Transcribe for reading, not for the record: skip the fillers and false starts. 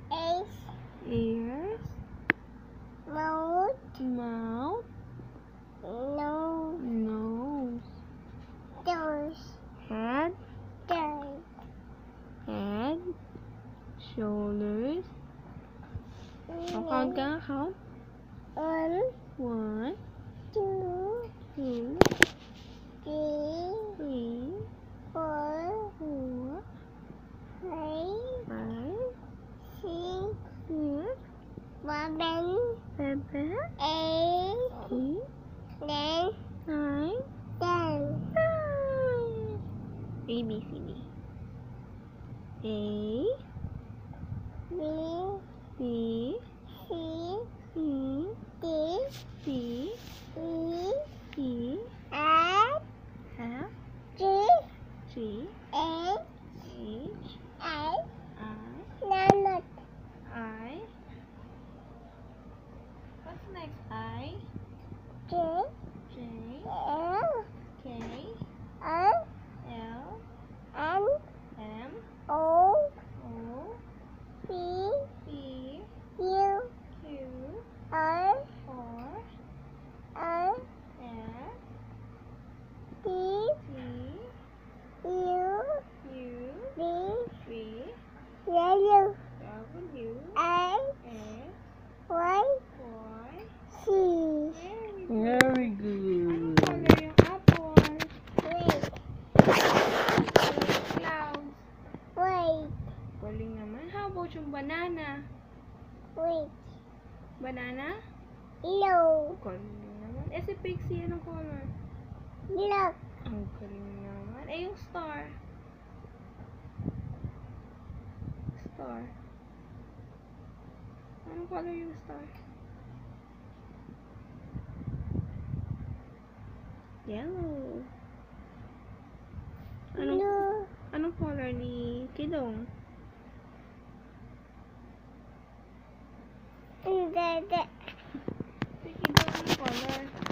Eyes. Ears. Mouth. Nose. Head. Shoulders. Count ka, count. 1, 2, 3, 4, 5, 6, 7, 8, 9, 10. A, B, C, D. A, B, C, D, E, F, G, H, I. What's next? I, J, K, L, M, O, P, Q, R, S, T, U, V, W, X, Y, Z. Very good. Ano color yung apple? Red. Clouds? White. Galing naman. How about yung banana? White. Banana? Yellow. Galing naman. Eh, si Pixie, anong color? Black. Ang galing naman. Eh, yung star? Star. Anong color yung star? Yellow. Anong color ni Kidong? Si Kidong, anong color?